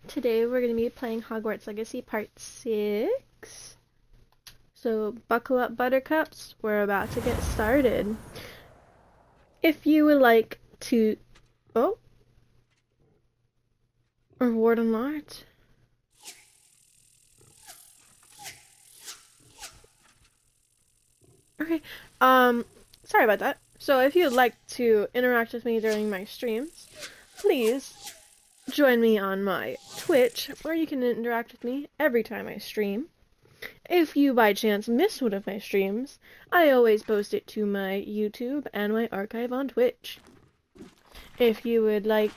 Today we're going to be playing Hogwarts Legacy Part 6. So buckle up, buttercups. We're about to get started. If you would like to... Oh! Reward unlocked. Okay, sorry about that. So if you'd like to interact with me during my streams, please join me on my Twitch, where you can interact with me every time I stream. If you by chance miss one of my streams, I always post it to my YouTube and my archive on Twitch. If you would like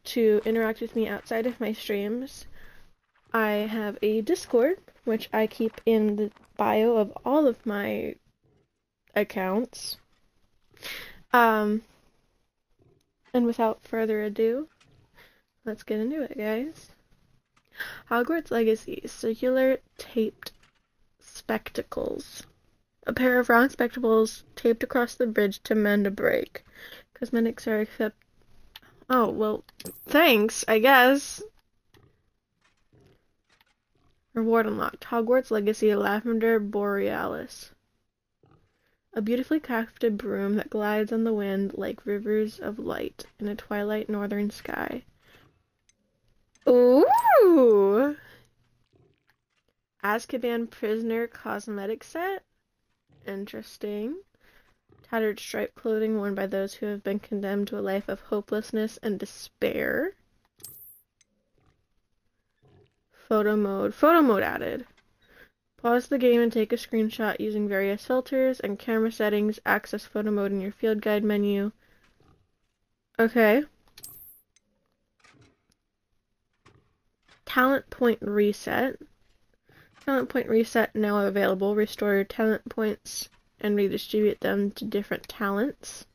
to interact with me outside of my streams, I have a Discord, which I keep in the bio of all of my accounts. And without further ado, let's get into it, guys. Hogwarts Legacy, circular taped spectacles. A pair of round spectacles taped across the bridge to mend a break. Cosmetics are accept. Oh, well, thanks, I guess. Reward unlocked. Hogwarts Legacy Lavender Borealis. A beautifully crafted broom that glides on the wind like rivers of light in a twilight northern sky. Ooh! Azkaban Prisoner cosmetic set? Interesting. Tattered striped clothing worn by those who have been condemned to a life of hopelessness and despair. Photo mode. Photo mode added. Pause the game and take a screenshot using various filters and camera settings. Access photo mode in your field guide menu. Okay. Talent point reset. Talent point reset now available. Restore your talent points and redistribute them to different talents.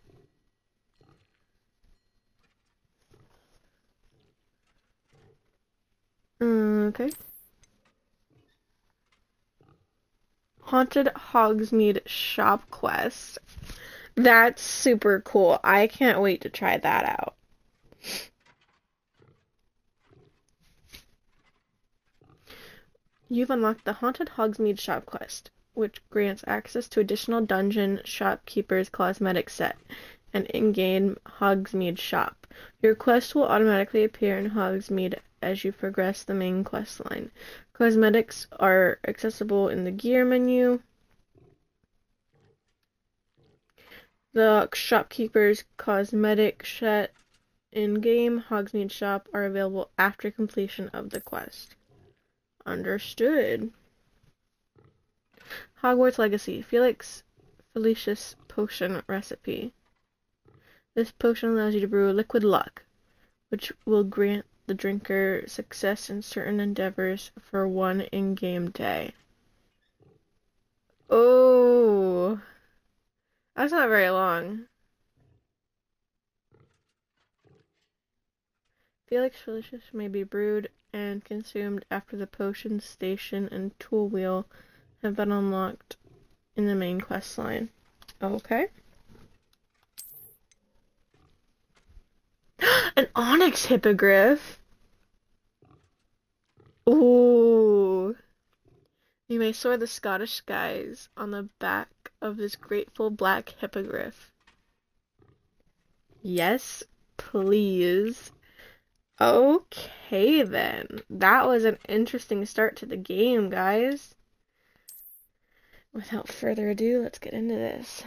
Okay. Haunted Hogsmeade shop quest. That's super cool. I can't wait to try that out. You've unlocked the Haunted Hogsmeade shop quest, which grants access to additional dungeon shopkeeper's cosmetic set and in-game Hogsmeade shop. Your quest will automatically appear in Hogsmeade as you progress the main quest line. Cosmetics are accessible in the gear menu. The shopkeeper's cosmetic set in-game Hogsmeade shop are available after completion of the quest. Understood. Hogwarts Legacy Felicius potion recipe. This potion allows you to brew liquid luck, which will grant the drinker success in certain endeavors for one in-game day. Oh, that's not very long. Felicius may be brewed and consumed after the potion station and tool wheel have been unlocked in the main quest line. Okay. An onyx hippogriff. Ooh. You may soar the Scottish skies on the back of this grateful black hippogriff. Yes, please. Okay, then. That was an interesting start to the game, guys. Without further ado, let's get into this.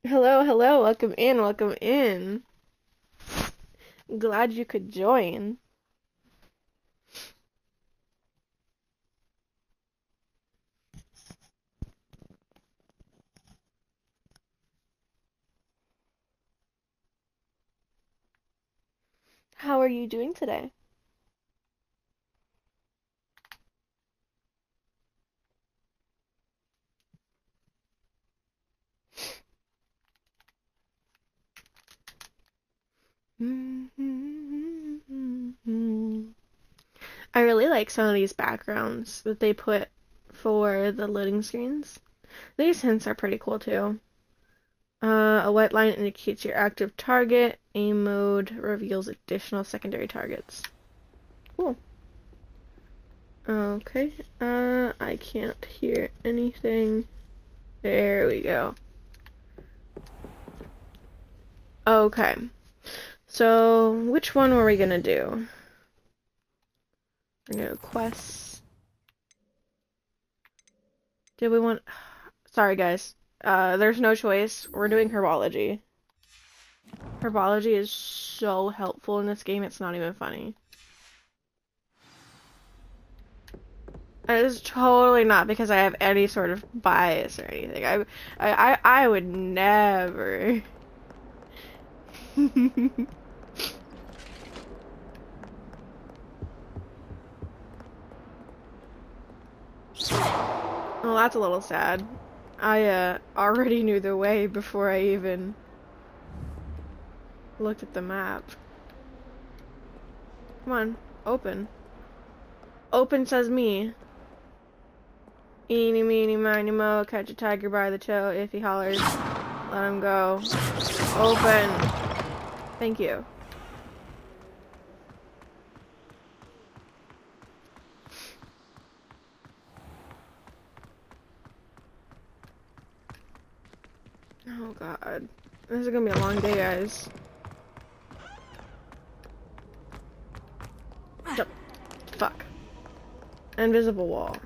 Hello, hello, welcome in, welcome in. Glad you could join. How are you doing today? I really like some of these backgrounds that they put for the loading screens. These hints are pretty cool too. A white line indicates your active target. Aim mode reveals additional secondary targets. Cool. Okay. I can't hear anything. There we go. Okay. So, which one were we gonna do? We're gonna do quests. Did we want... Sorry, guys. There's no choice. We're doing Herbology. Herbology is so helpful in this game, it's not even funny. It is totally not because I have any sort of bias or anything. I would never. Well, that's a little sad. I already knew the way before I even looked at the map. Come on, open. Open says me. Eeny, meeny, miny, mo, catch a tiger by the tail. If he hollers, let him go. Open. Thank you. Oh god. This is gonna be a long day, guys. Jump. Fuck. Invisible wall.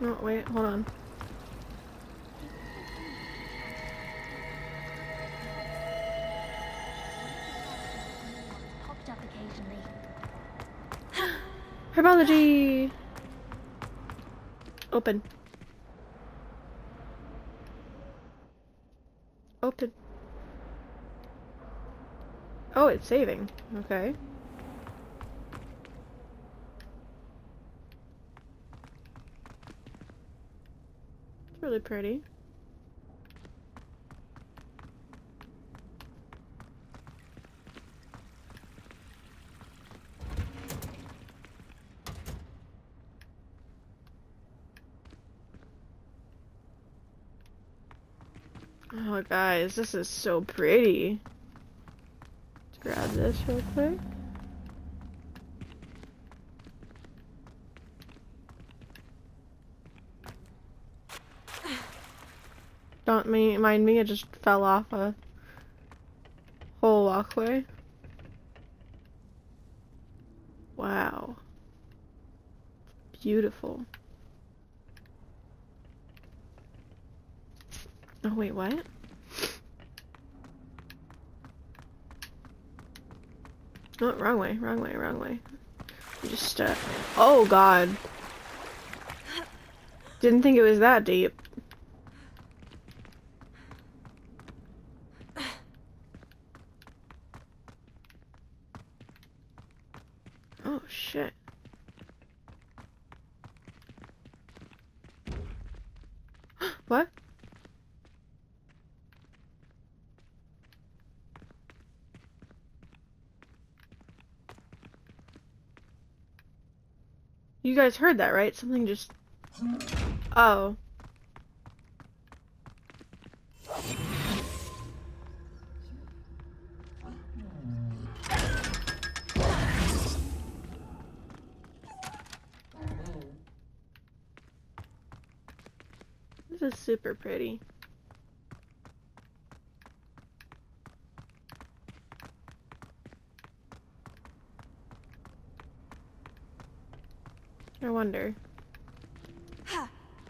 Oh, wait, hold on. Popped up occasionally. Herbology! Open. Open. Oh, it's saving. Okay. It's really pretty. Oh, guys, this is so pretty. Let's grab this real quick. Don't mind me, it just fell off a whole walkway. Wow. Beautiful. Oh, wait, what? Oh, wrong way, wrong way, wrong way. Just, oh god. Didn't think it was that deep. Oh, shit. What? You guys heard that, right? Something just... Oh. This is super pretty. I wonder.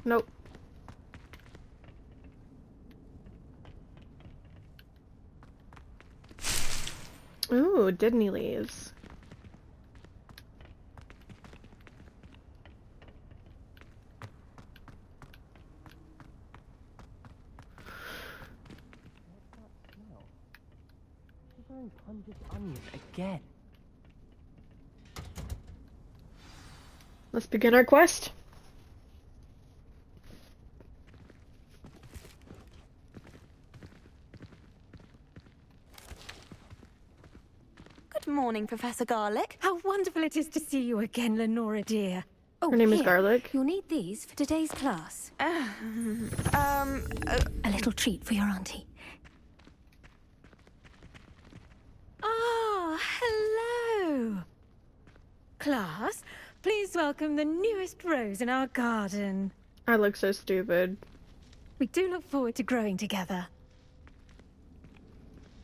Nope. Ooh, Disney leaves. Again. Let's begin our quest. Good morning, Professor Garlic. How wonderful it is to see you again, Lenora dear. Oh, Her name is here. Garlic. You'll need these for today's class. A little treat for your auntie. Ah, hello. Class, please welcome the newest rose in our garden. I look so stupid. We do look forward to growing together.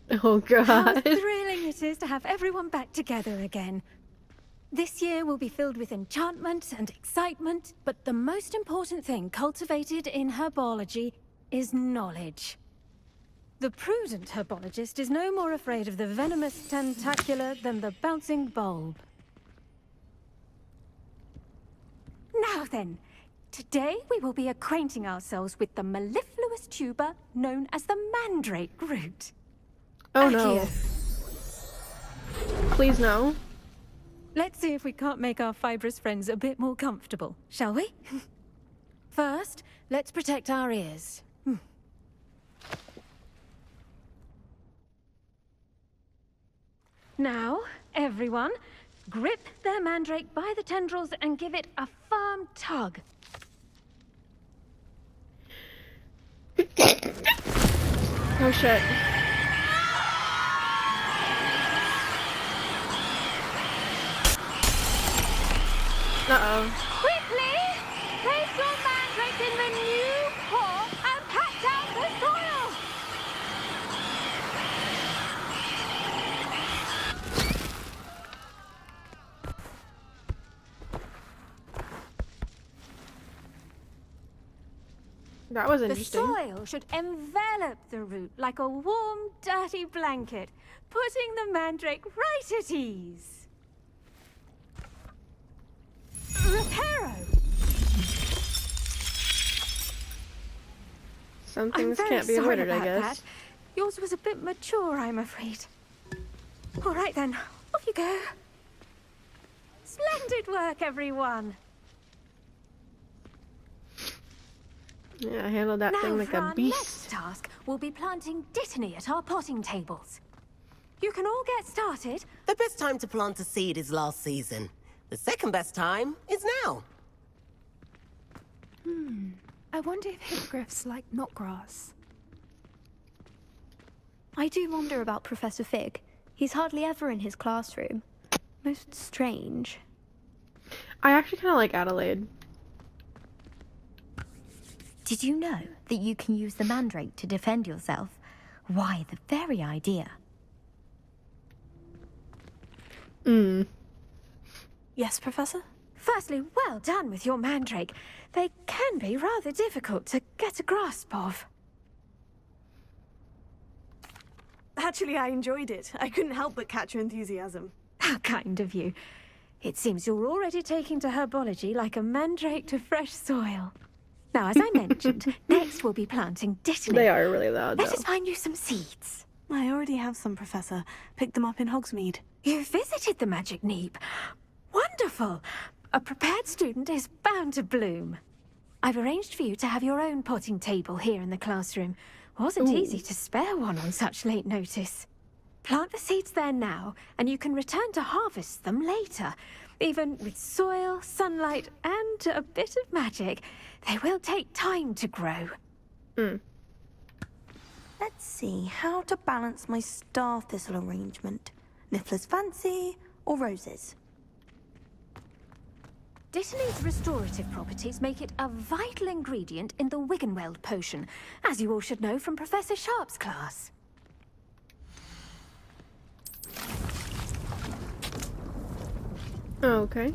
Oh How god. thrilling it is to have everyone back together again. This year will be filled with enchantment and excitement, but the most important thing cultivated in herbology is knowledge. The prudent herbologist is no more afraid of the venomous tentacular than the bouncing bulb. Now then, today we will be acquainting ourselves with the mellifluous tuber known as the mandrake root. Oh no. Please no. Let's see if we can't make our fibrous friends a bit more comfortable, shall we? First, let's protect our ears. Now, everyone, grip their mandrake by the tendrils and give it a firm tug. Oh shit. Uh-oh. Quickly! Place your mandrake in the new pot and pat down the soil! That was The interesting. soil should envelop the root like a warm, dirty blanket, putting the mandrake right at ease. Reparo! Some I'm things very can't be sorry avoided, I about guess. that. Yours was a bit mature, I'm afraid. All right then, off you go. Splendid work, everyone. Yeah, I handled that Now thing like for a our beast. next task, we'll be planting dittany at our potting tables. You can all get started. The best time to plant a seed is last season. The second best time is now. I wonder if hippogriffs like knotgrass. I do wonder about Professor Fig. He's hardly ever in his classroom. Most strange. I actually kind of like Adelaide. Did you know that you can use the mandrake to defend yourself? Why, the very idea. Yes, Professor? Firstly, well done with your mandrake. They can be rather difficult to get a grasp of. Actually, I enjoyed it. I couldn't help but catch your enthusiasm. How kind of you. It seems you're already taking to herbology like a mandrake to fresh soil. Now, as I mentioned, next we'll be planting dittany. They are really loud, Let though. us find you some seeds. I already have some, Professor. Picked them up in Hogsmeade. You visited the Magic Neep. Wonderful! A prepared student is bound to bloom. I've arranged for you to have your own potting table here in the classroom. Wasn't easy to spare one on such late notice. Plant the seeds there now, and you can return to harvest them later. Even with soil, sunlight, and a bit of magic, they will take time to grow. Let's see how to balance my star thistle arrangement. Niffler's Fancy or roses? Dittany's restorative properties make it a vital ingredient in the Wiggenweld potion, as you all should know from Professor Sharp's class. Okay.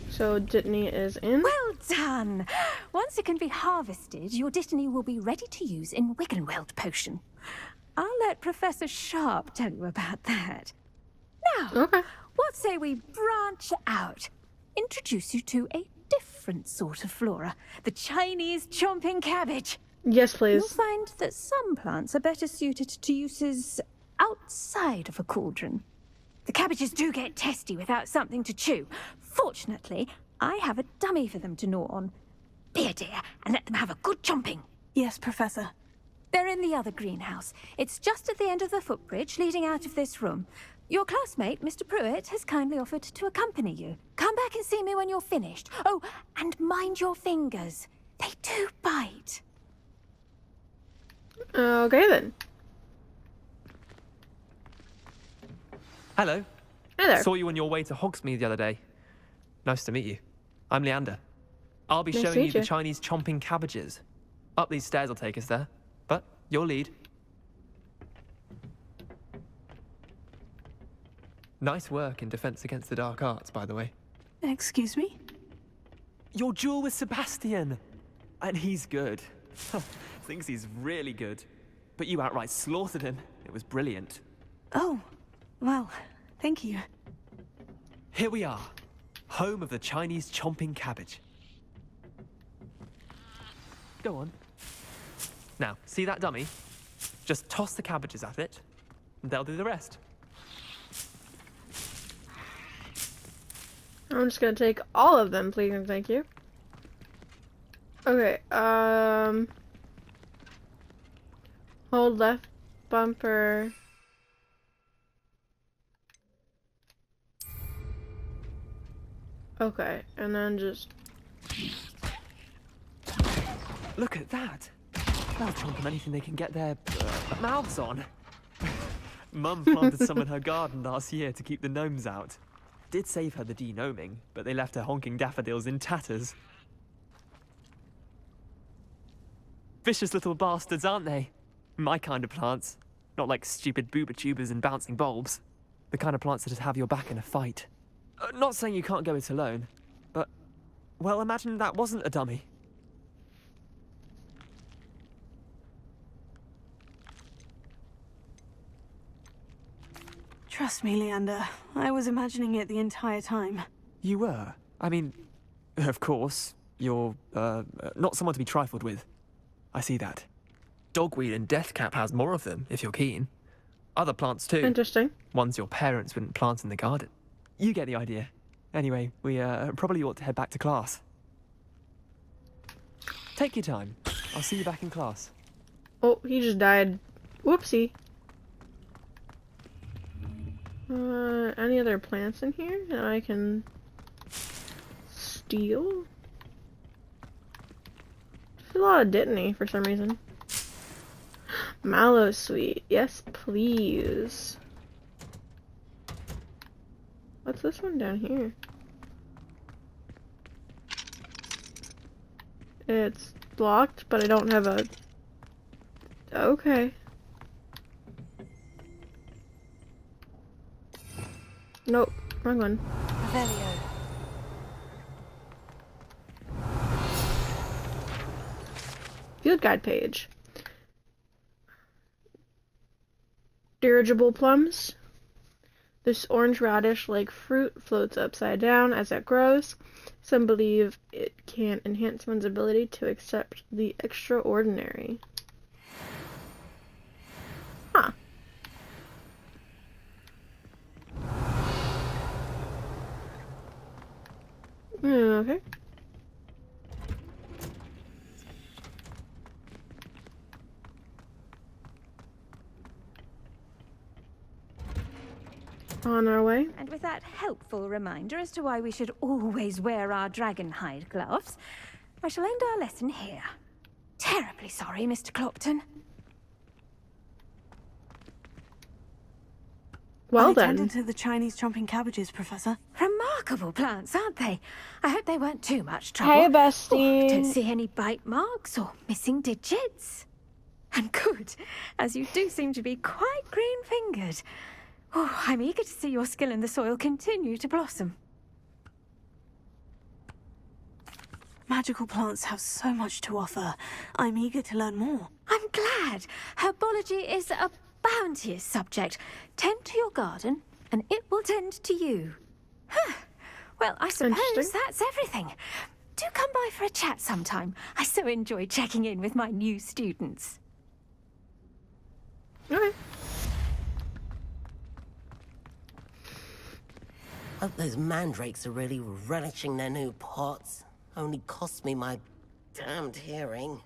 So Dittany is in. Well done! Once it can be harvested, your Dittany will be ready to use in Wiggenweld potion. I'll let Professor Sharp tell you about that. Now, Okay. what say we branch out? Introduce you to a different sort of flora, the Chinese chomping cabbage. Yes, You'll please. find that some plants are better suited to uses outside of a cauldron. The cabbages do get testy without something to chew. Fortunately, I have a dummy for them to gnaw on. Be a dear and let them have a good chomping. Yes, Professor. They're in the other greenhouse. It's just at the end of the footbridge leading out of this room. Your classmate, Mr. Pruitt, has kindly offered to accompany you. Come back and see me when you're finished. Oh, and mind your fingers. They do bite. Okay then. Hello. Hey there. Saw you on your way to Hogsmeade the other day. Nice to meet you. I'm Leander. I'll be Nice to showing you meet the you. Chinese chomping cabbages. Up these stairs will take us there. But your lead. Nice work in Defense Against the Dark Arts, by the way. Excuse me? Your duel with Sebastian! And he's good. Thinks he's really good. But you outright slaughtered him. It was brilliant. Oh, well, thank you. Here we are. Home of the Chinese chomping cabbage. Go on. Now, see that dummy? Just toss the cabbages at it, and they'll do the rest. I'm just gonna take all of them, please and thank you. Okay, hold left bumper. Okay, and then just... Look at that! They'll chomp on anything they can get their mouths on. Mum planted some in her garden last year to keep the gnomes out. Did save her the denoming, but they left her honking daffodils in tatters. Vicious little bastards, aren't they? My kind of plants. Not like stupid booba tubers and bouncing bulbs. The kind of plants that just have your back in a fight. Not saying you can't go it alone, but... Well, imagine that wasn't a dummy. Trust me, Leander. I was imagining it the entire time. You were? I mean, of course, you're, not someone to be trifled with. I see that. Dogweed and deathcap has more of them, if you're keen. Other plants too. Interesting. Ones your parents wouldn't plant in the garden. You get the idea. Anyway, we, probably ought to head back to class. Take your time. I'll see you back in class. Oh, he just died. Whoopsie. Any other plants in here that I can steal? There's a lot of Dittany for some reason. Mallow sweet. Yes, please. What's this one down here? It's blocked, but I don't have a... Okay. Nope, wrong one. Revelio. Field guide page. Dirigible plums. This orange radish-like fruit floats upside down as it grows. Some believe it can enhance one's ability to accept the extraordinary. Huh. Okay. On our way. And with that helpful reminder as to why we should always wear our dragonhide gloves, I shall end our lesson here. Terribly sorry, Mr. Clopton. Well I then. tended to the Chinese chomping cabbages, Professor. Remarkable plants, aren't they? I hope they weren't too much trouble. Hey, Oh, bestie. don't see any bite marks or missing digits. And good, as you do seem to be quite green-fingered. Oh, I'm eager to see your skill in the soil continue to blossom. Magical plants have so much to offer. I'm eager to learn more. I'm glad. Herbology is a bounteous subject. Tend to your garden, and it will tend to you. Huh. Well, I suppose Interesting. that's everything. Do come by for a chat sometime. I so enjoy checking in with my new students. Okay. Hope those mandrakes are really relishing their new pots. Only cost me my damned hearing.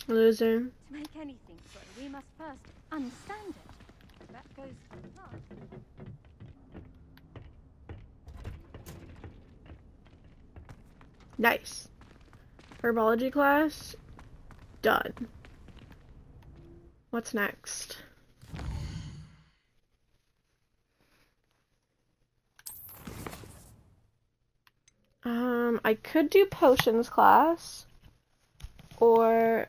Loser. To make anything grow, we must first understand it. That goes fast. Nice. Herbology class, done. What's next? I could do potions class, or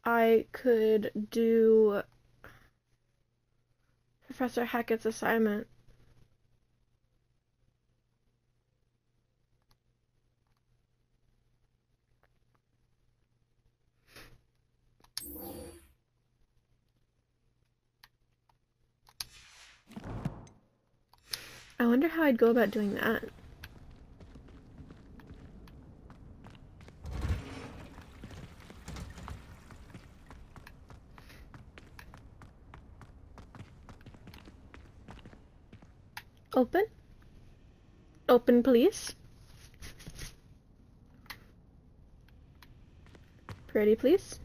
I could do Professor Hackett's assignment. I wonder how I'd go about doing that. Open. Open, please. Pretty, please.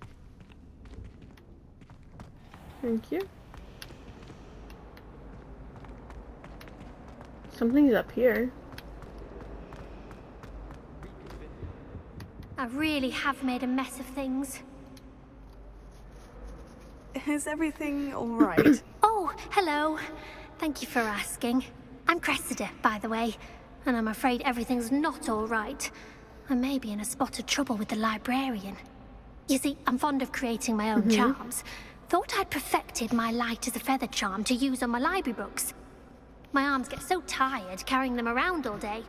Thank you. Something's up here. I really have made a mess of things. Is everything all right? Oh, hello. Thank you for asking. I'm Cressida, by the way, and I'm afraid everything's not all right. I may be in a spot of trouble with the librarian. You see, I'm fond of creating my own charms. Thought I'd perfected my light as a feather charm to use on my library books. My arms get so tired carrying them around all day.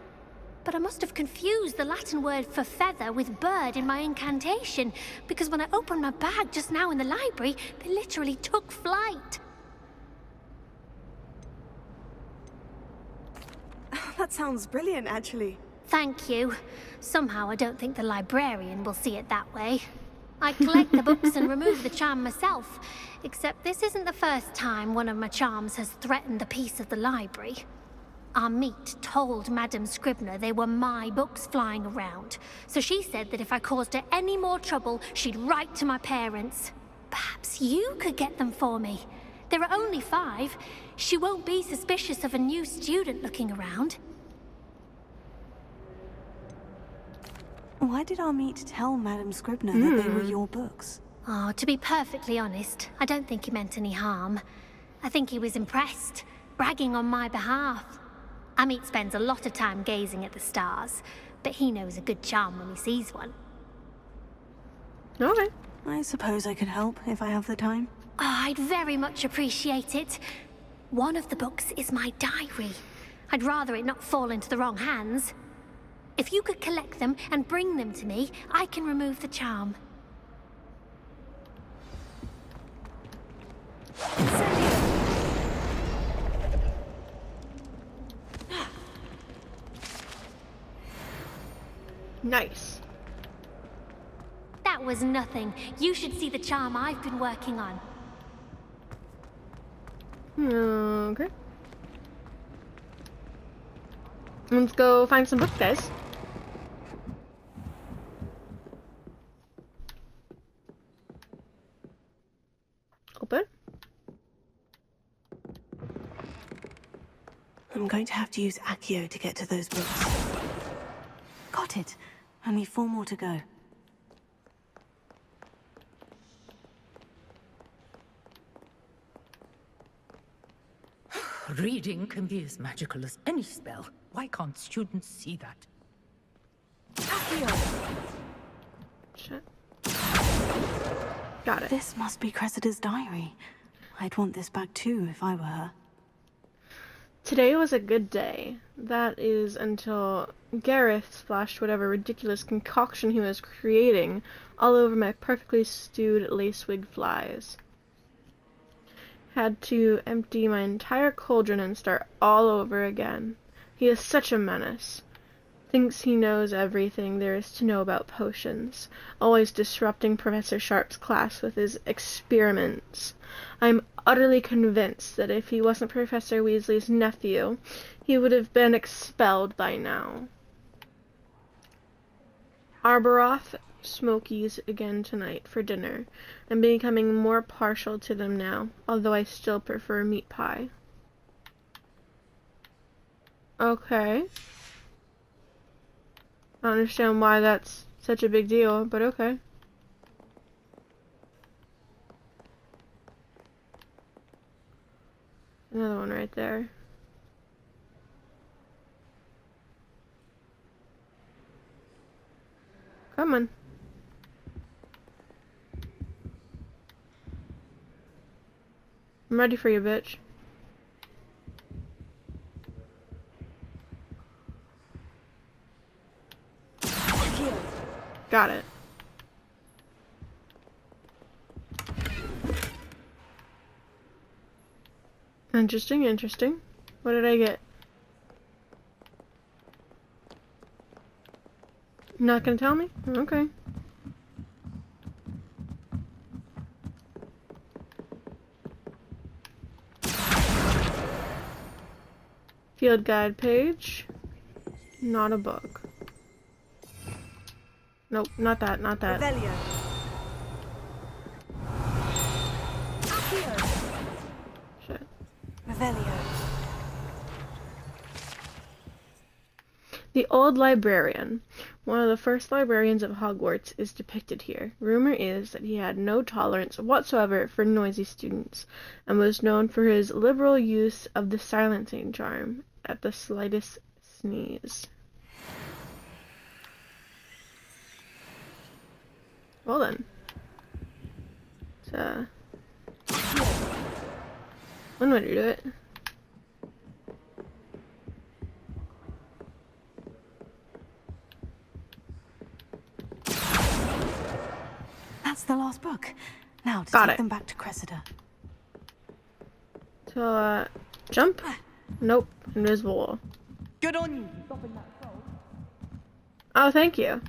But I must have confused the Latin word for feather with bird in my incantation, because when I opened my bag just now in the library, they literally took flight. That sounds brilliant, actually. Thank you. Somehow I don't think the librarian will see it that way. I collect the books and remove the charm myself, except this isn't the first time one of my charms has threatened the peace of the library. Our meet told Madame Scribner they were my books flying around, so she said that if I caused her any more trouble, she'd write to my parents. Perhaps you could get them for me. There are only 5. She won't be suspicious of a new student looking around. Why did our meet tell Madame Scribner that they were your books? Oh, to be perfectly honest, I don't think he meant any harm. I think he was impressed, bragging on my behalf. Amit spends a lot of time gazing at the stars, but he knows a good charm when he sees one. Okay. I suppose I could help if I have the time. Oh, I'd very much appreciate it. One of the books is my diary. I'd rather it not fall into the wrong hands. If you could collect them and bring them to me, I can remove the charm. Nice. That was nothing. You should see the charm I've been working on. Okay. Let's go find some books, guys. Open. I'm going to have to use Accio to get to those books. Got it. Only 4 more to go. Reading can be as magical as any spell. Why can't students see that? Shit. Got it. This must be Cressida's diary. I'd want this back too if I were her. Today was a good day. That is until Gareth splashed whatever ridiculous concoction he was creating all over my perfectly stewed lacewing flies. Had to empty my entire cauldron and start all over again. He is such a menace. Thinks he knows everything there is to know about potions, always disrupting Professor Sharp's class with his experiments. I'm utterly convinced that if he wasn't Professor Weasley's nephew, he would have been expelled by now. Arboroth Smokies again tonight for dinner. I'm becoming more partial to them now, although I still prefer meat pie. Okay. I don't understand why that's such a big deal, but okay. Another one right there. Come on. I'm ready for you, bitch. Got it. Interesting, interesting. What did I get? Not gonna tell me? Okay. Field guide page. Not a book. Nope, not that, not that. Revelio. Shit. Revelio. The old librarian. One of the first librarians of Hogwarts is depicted here. Rumor is that he had no tolerance whatsoever for noisy students, and was known for his liberal use of the silencing charm at the slightest sneeze. Well then. So, one way to do it. That's the last book. Now to Got take it. them back to Cressida. So, jump? Nope, invisible wall. Good on you. Oh, thank you.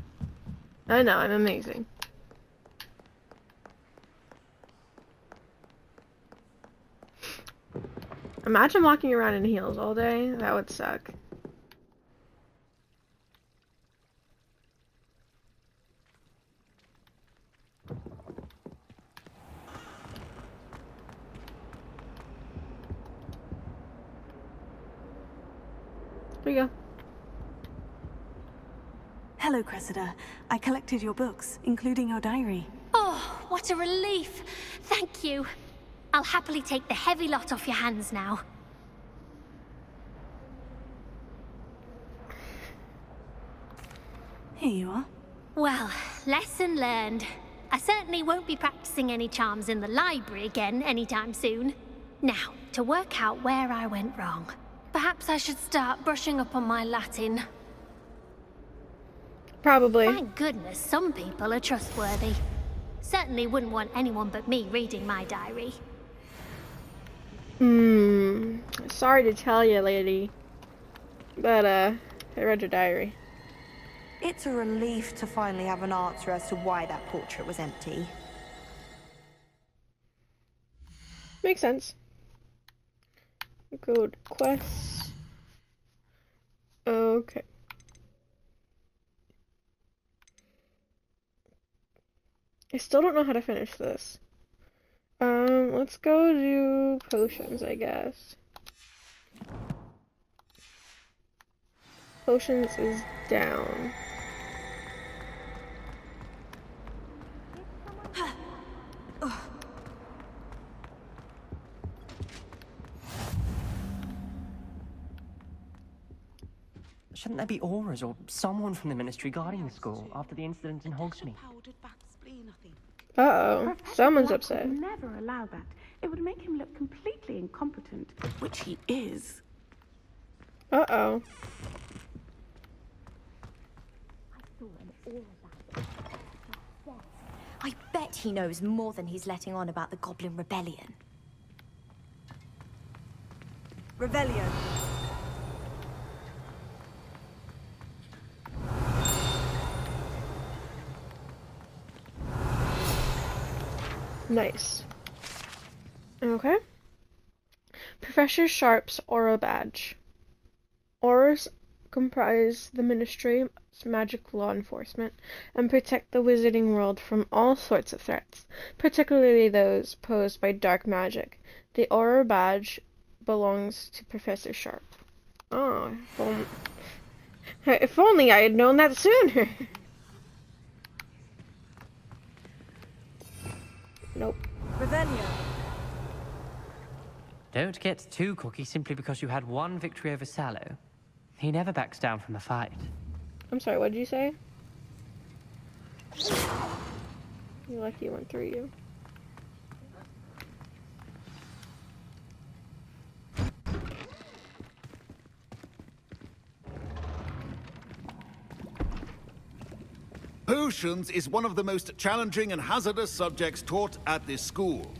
I know, I'm amazing. Imagine walking around in heels all day. That would suck. Here you go. Hello, Cressida. I collected your books, including your diary. Oh, what a relief. Thank you. I'll happily take the heavy lot off your hands now. Here you are. Well, lesson learned. I certainly won't be practicing any charms in the library again anytime soon. Now, to work out where I went wrong. Perhaps I should start brushing up on my Latin. Probably. Thank goodness some people are trustworthy. Certainly wouldn't want anyone but me reading my diary. Sorry to tell you, lady. But, I read your diary. It's a relief to finally have an answer as to why that portrait was empty. Makes sense. Good quests. Okay. I still don't know how to finish this. Let's go do potions, I guess. Potions is down. Shouldn't there be auras or someone from the ministry guarding the school after the incident in Hogsmeade? Uh-oh. Someone's upset. Would never allow that. It would make him look completely incompetent, which he is. Uh-oh. I bet he knows more than he's letting on about the Goblin Rebellion. Revelio. Nice. Okay. Professor Sharp's Aura Badge. Auras comprise the ministry magic law enforcement, and protect the wizarding world from all sorts of threats, particularly those posed by dark magic. The Auror badge belongs to Professor Sharp. Oh, well, if only I had known that sooner. Nope. Revelio. Don't get too cocky simply because you had one victory over Sallow. He never backs down from a fight. I'm sorry, what did you say? You're lucky it went through you. Potions is one of the most challenging and hazardous subjects taught at this school.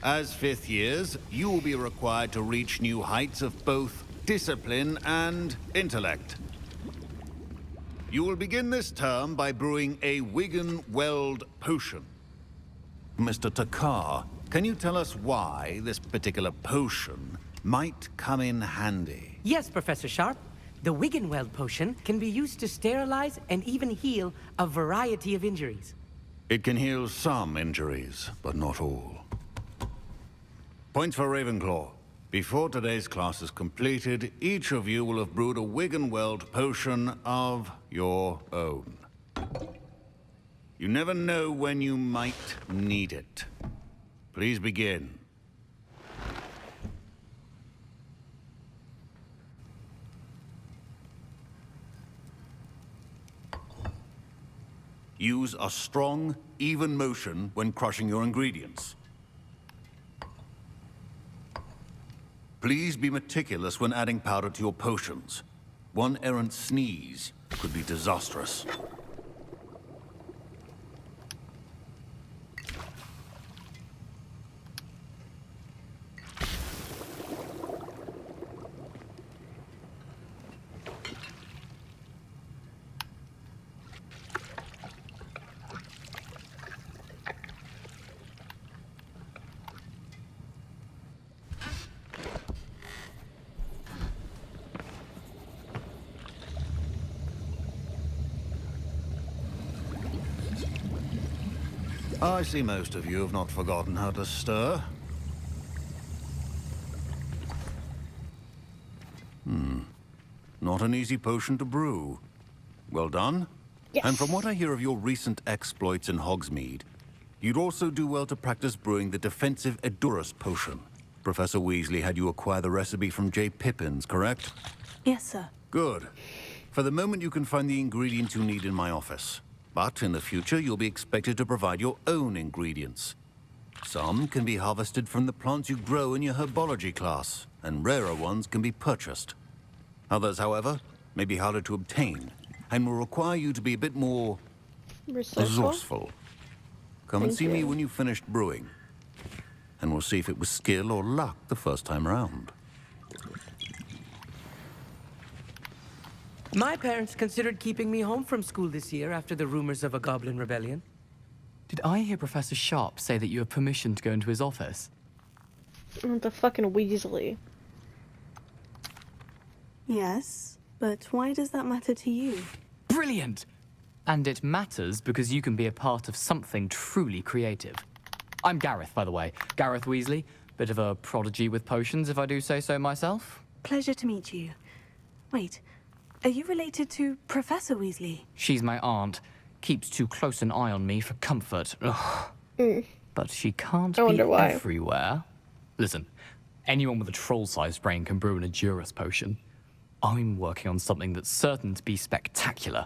As fifth years, you will be required to reach new heights of both discipline and intellect. You will begin this term by brewing a Wigan-Weld potion. Mr. Takar, can you tell us why this particular potion might come in handy? Yes, Professor Sharp. The Wigan-Weld potion can be used to sterilize and even heal a variety of injuries. It can heal some injuries, but not all. Points for Ravenclaw. Before today's class is completed, each of you will have brewed a Wigan-Weld potion of your own. You never know when you might need it. Please begin. Use a strong, even motion when crushing your ingredients. Please be meticulous when adding powder to your potions. One errant sneeze could be disastrous. I see most of you have not forgotten how to stir. Not an easy potion to brew. Well done. Yes. And from what I hear of your recent exploits in Hogsmeade, you'd also do well to practice brewing the defensive Edurus potion. Professor Weasley had you acquire the recipe from J. Pippins, correct? Yes, sir. Good. For the moment, you can find the ingredients you need in my office. But in the future, you'll be expected to provide your own ingredients. Some can be harvested from the plants you grow in your herbology class, and rarer ones can be purchased. Others, however, may be harder to obtain, and will require you to be a bit more resourceful. Come and see me when you've finished brewing, and we'll see if it was skill or luck the first time around. My parents considered keeping me home from school this year after the rumors of a goblin rebellion. Did I hear Professor Sharp say that you have permission to go into his office? The fucking Weasley. Yes, but why does that matter to you? Brilliant! And it matters because you can be a part of something truly creative. I'm Gareth, by the way. Gareth Weasley. Bit of a prodigy with potions, if I do say so myself. Pleasure to meet you. Wait, are you related to Professor Weasley? She's my aunt. Keeps too close an eye on me for comfort. Ugh. But she can't be everywhere. Listen, anyone with a troll-sized brain can brew an Edurus potion. I'm working on something that's certain to be spectacular.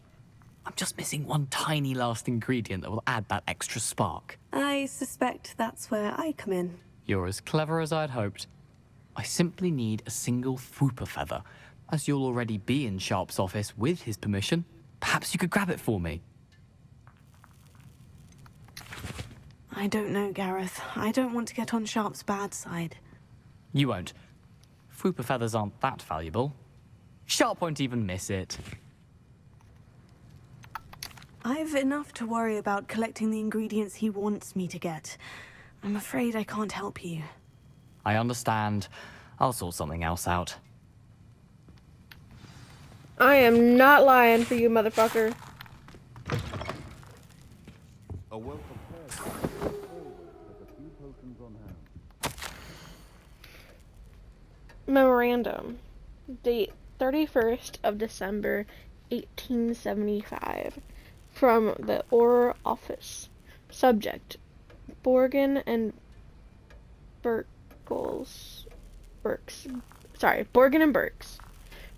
I'm just missing one tiny last ingredient that will add that extra spark. I suspect that's where I come in. You're as clever as I'd hoped. I simply need a single Fwooper feather. As you'll already be in Sharp's office with his permission, perhaps you could grab it for me. I don't know, Gareth. I don't want to get on Sharp's bad side. You won't. Fwooper feathers aren't that valuable. Sharp won't even miss it. I've enough to worry about collecting the ingredients he wants me to get. I'm afraid I can't help you. I understand. I'll sort something else out. I am not lying for you, motherfucker. A well-prepared always has a few potions on hand. Memorandum. Date 31st of December, 1875. From the Auror Office. Subject. Borgin and Burkes. Borgin and Burkes.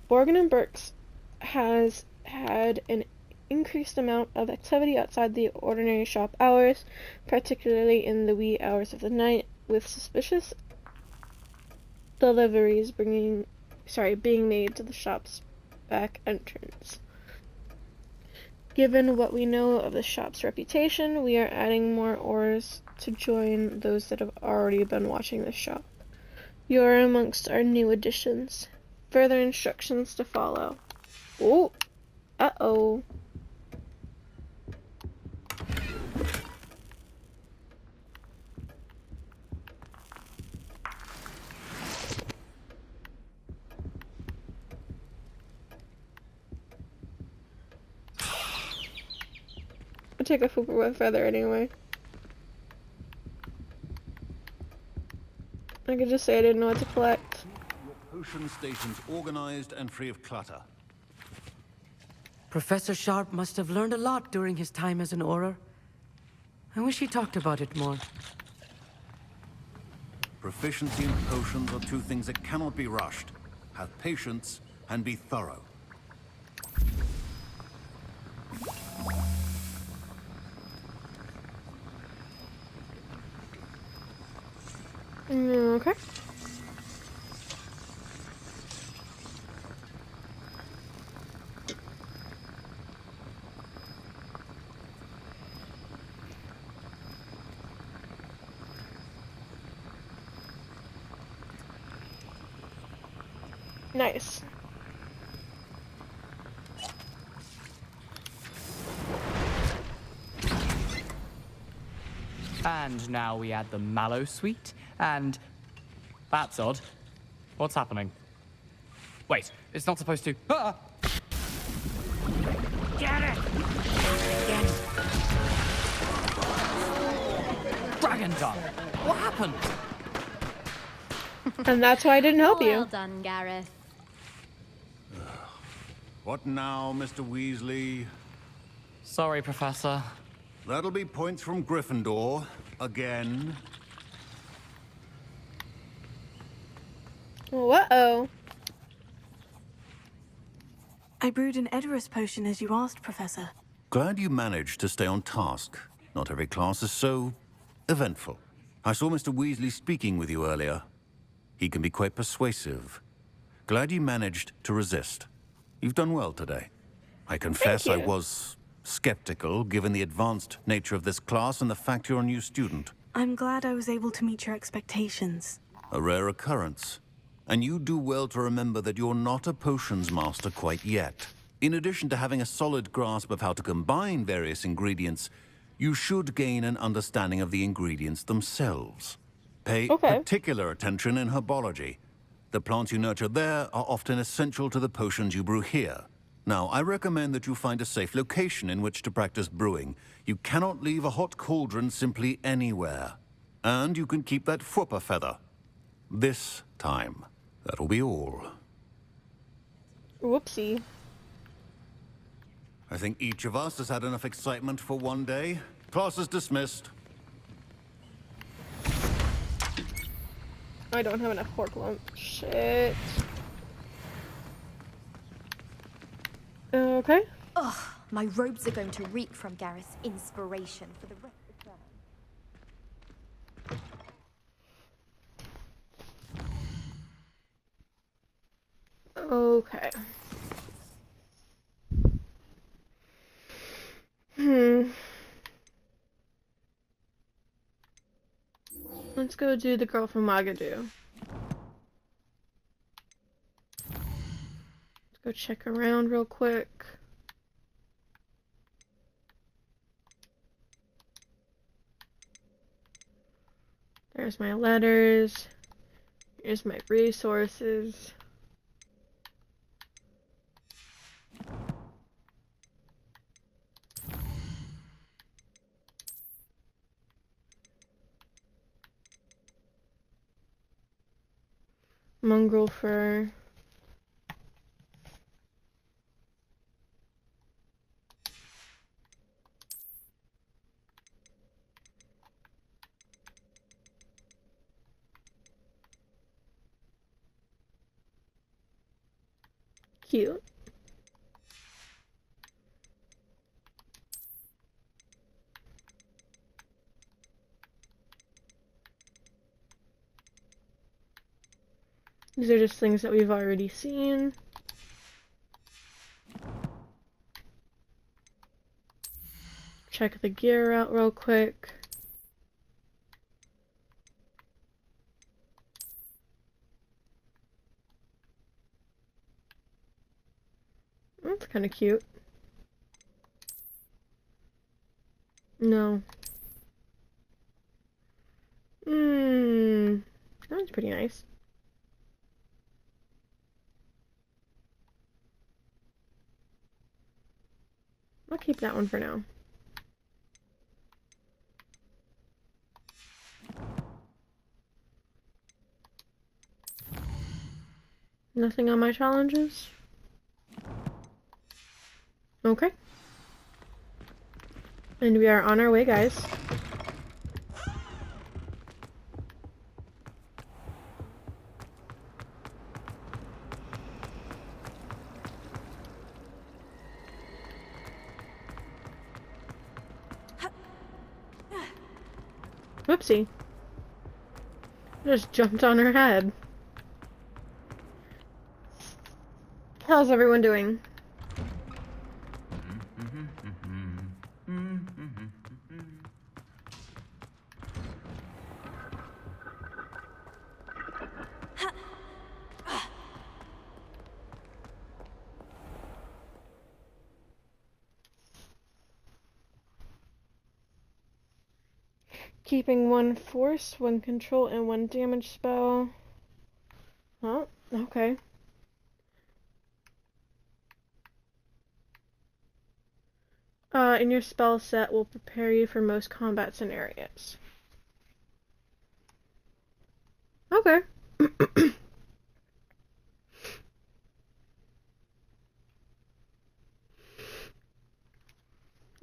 Borgin and Burkes has had an increased amount of activity outside the ordinary shop hours, particularly in the wee hours of the night, with suspicious deliveries being made to the shop's back entrance. Given what we know of the shop's reputation, we are adding more oars to join those that have already been watching the shop. You are amongst our new additions. Further instructions to follow. Oh, uh-oh. I'll take a Fooper with feather anyway. I could just say I didn't know what to collect. Your potion stations organized and free of clutter. Professor Sharp must have learned a lot during his time as an Auror. I wish he talked about it more. Proficiency in potions are two things that cannot be rushed. Have patience and be thorough. Okay. Nice. And now we add the mallow sweet, and... That's odd. What's happening? Wait, it's not supposed to... Ah! Get it! Again. Dragon Tongue! What happened? And that's why I didn't help you. Well done, Gareth. What now, Mr. Weasley? Sorry, Professor. That'll be points from Gryffindor. Again. Uh-oh. I brewed an Edorus potion as you asked, Professor. Glad you managed to stay on task. Not every class is so eventful. I saw Mr. Weasley speaking with you earlier. He can be quite persuasive. Glad you managed to resist. You've done well today. I confess I was skeptical, given the advanced nature of this class and the fact you're a new student. I'm glad I was able to meet your expectations. A rare occurrence. And you do well to remember that you're not a potions master quite yet. In addition to having a solid grasp of how to combine various ingredients, you should gain an understanding of the ingredients themselves. Pay particular attention in herbology. The plants you nurture there are often essential to the potions you brew here. Now, I recommend that you find a safe location in which to practice brewing. You cannot leave a hot cauldron simply anywhere. And you can keep that Fooper feather. This time. That'll be all. Whoopsie. I think each of us has had enough excitement for one day. Class is dismissed. I don't have enough pork lump. Shit. Okay. Ugh, my robes are going to reek from Gareth's inspiration for the rest of the term. Okay. Let's go do the girl from Magadu. Let's go check around real quick. There's my letters. Here's my resources. Mongrel fur. Cute. These are just things that we've already seen. Check the gear out real quick. That's kind of cute. No. That's pretty nice. I'll keep that one for now. Nothing on my challenges? Okay. And we are on our way, guys. Whoopsie. Just jumped on her head. How's everyone doing? Keeping one force, one control, and one damage spell. Oh, okay. In your spell set will prepare you for most combat scenarios. Okay.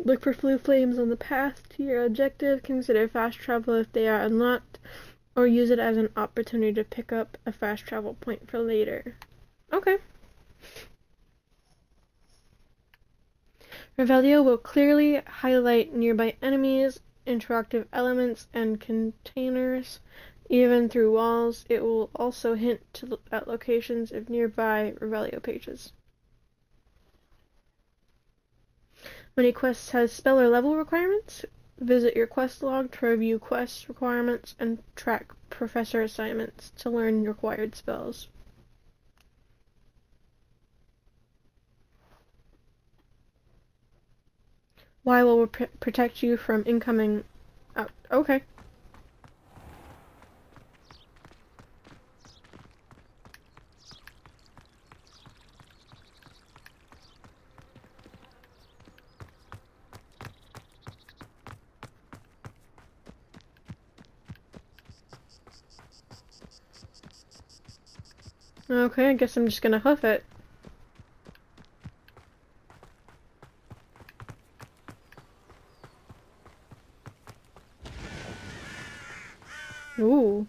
Look for blue flames on the path to your objective. Consider fast travel if they are unlocked, or use it as an opportunity to pick up a fast travel point for later. Okay. Revelio will clearly highlight nearby enemies, interactive elements, and containers. Even through walls, it will also hint at locations of nearby Revelio pages. When a quest has spell or level requirements, visit your quest log to review quest requirements and track professor assignments to learn required spells. Y will protect you from incoming... Oh, okay. Okay, I guess I'm just gonna hoof it. Ooh.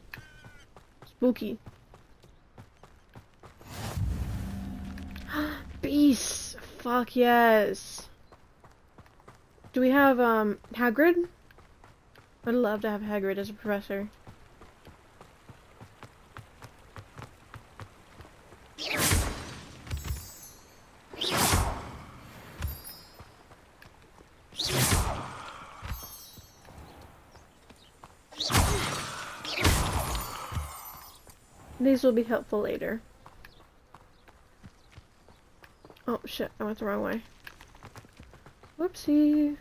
Spooky. Beasts! Fuck yes! Do we have, Hagrid? I'd love to have Hagrid as a professor. These will be helpful later. Oh shit, I went the wrong way. Whoopsie.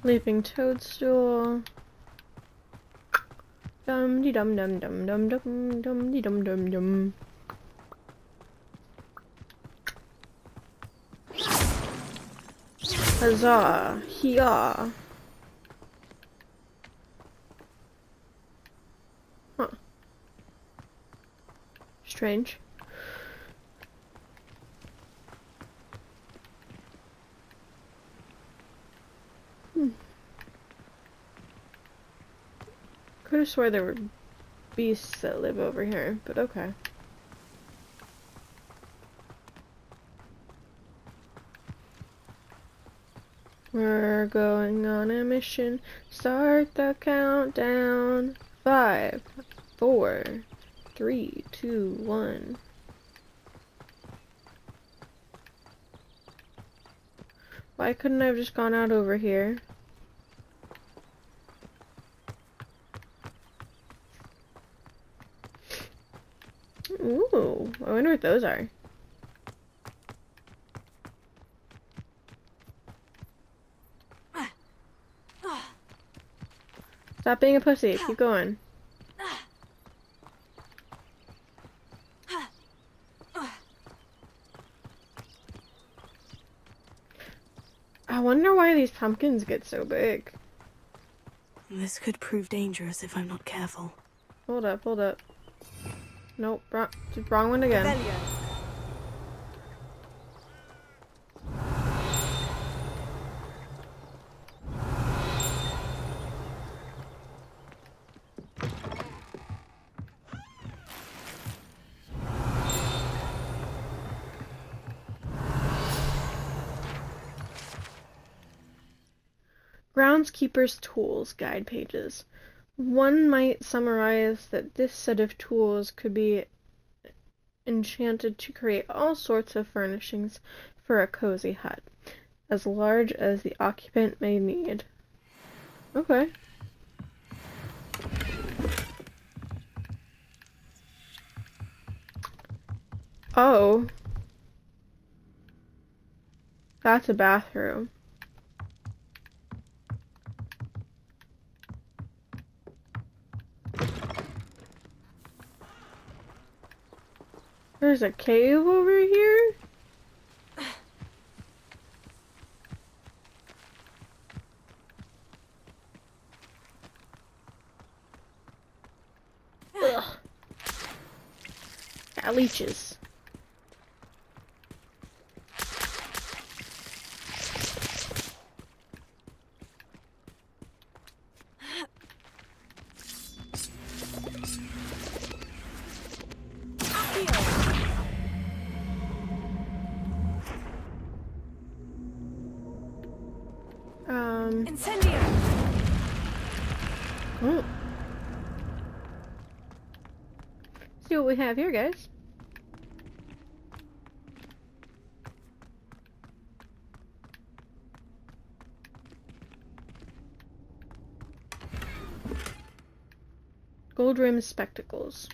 Leaping toadstool. Dum de dum dum dum dum dum dum de dum dum dum. Huzzah! Hee-yaw! Huh. Strange. Could have swore there were beasts that live over here, but okay. We're going on a mission. Start the countdown. 5, 4, 3, 2, 1. Why couldn't I have just gone out over here? Ooh, I wonder what those are. Stop being a pussy. Keep going. I wonder why these pumpkins get so big. This could prove dangerous if I'm not careful. Hold up, hold up. Nope, wrong one again. Groundskeeper's Tools Guide pages. One might summarize that this set of tools could be enchanted to create all sorts of furnishings for a cozy hut, as large as the occupant may need. Okay. Oh. That's a bathroom. There's a cave over here? Ugh. Got leeches. Incendio! Oh. See what we have here, guys. Gold rimmed spectacles.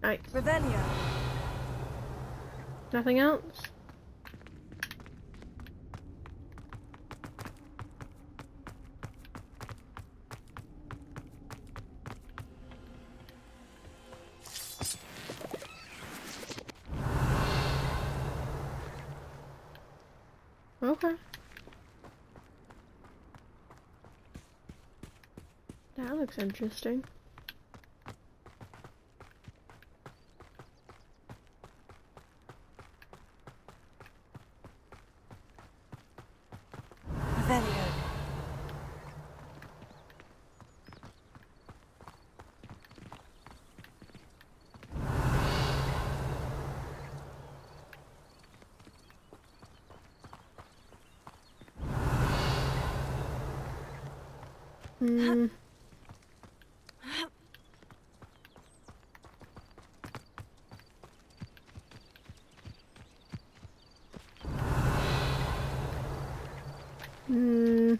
Nice. Revelio. Nothing else? Okay. That looks interesting. Revelio. Hmm. Hmm.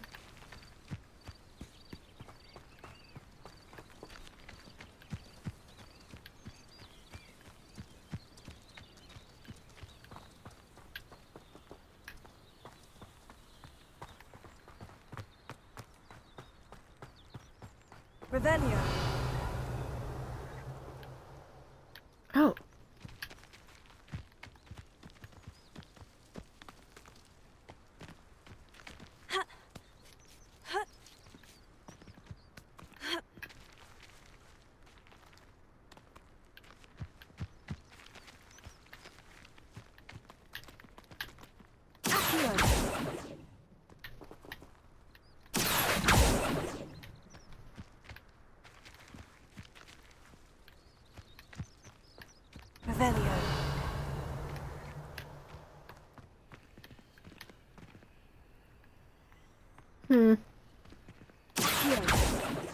Revelio. Oh.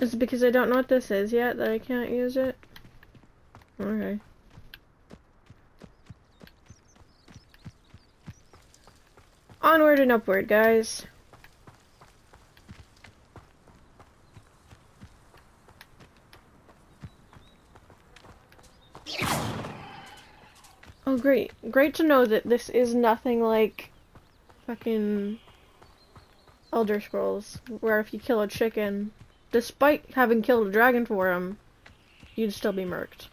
Is it because I don't know what this is yet that I can't use it? Okay. Onward and upward, guys. Oh, great. Great to know that this is nothing like fucking Elder Scrolls, where if you kill a chicken, despite having killed a dragon for him, you'd still be murked.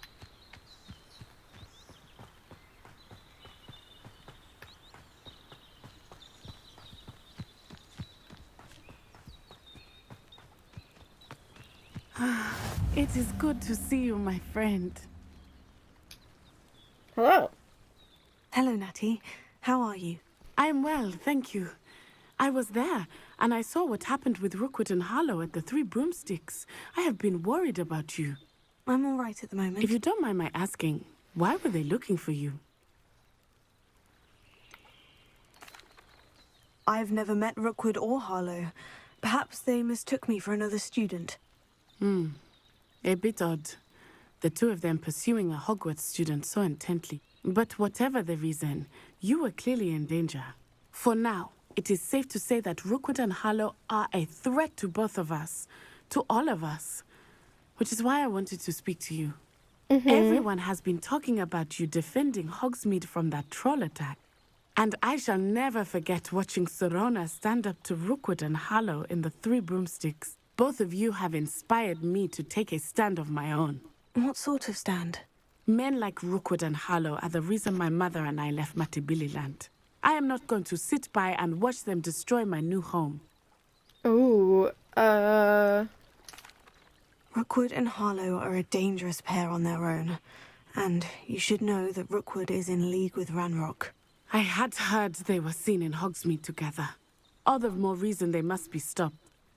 It is good to see you, my friend. Hello. Hello, Natty. How are you? I am well, thank you. I was there, and I saw what happened with Rookwood and Harlow at the Three Broomsticks. I have been worried about you. I'm all right at the moment. If you don't mind my asking, why were they looking for you? I've never met Rookwood or Harlow. Perhaps they mistook me for another student. A bit odd. The two of them pursuing a Hogwarts student so intently. But whatever the reason, you were clearly in danger. For now, it is safe to say that Rookwood and Harlow are a threat to both of us. To all of us. Which is why I wanted to speak to you. Everyone has been talking about you defending Hogsmeade from that troll attack. And I shall never forget watching Serona stand up to Rookwood and Harlow in the Three Broomsticks. Both of you have inspired me to take a stand of my own. What sort of stand? Men like Rookwood and Harlow are the reason my mother and I left Matabeleland. I am not going to sit by and watch them destroy my new home. Ooh, Rookwood and Harlow are a dangerous pair on their own. And you should know that Rookwood is in league with Ranrock. I had heard they were seen in Hogsmeade together. All the more reason they must be stopped.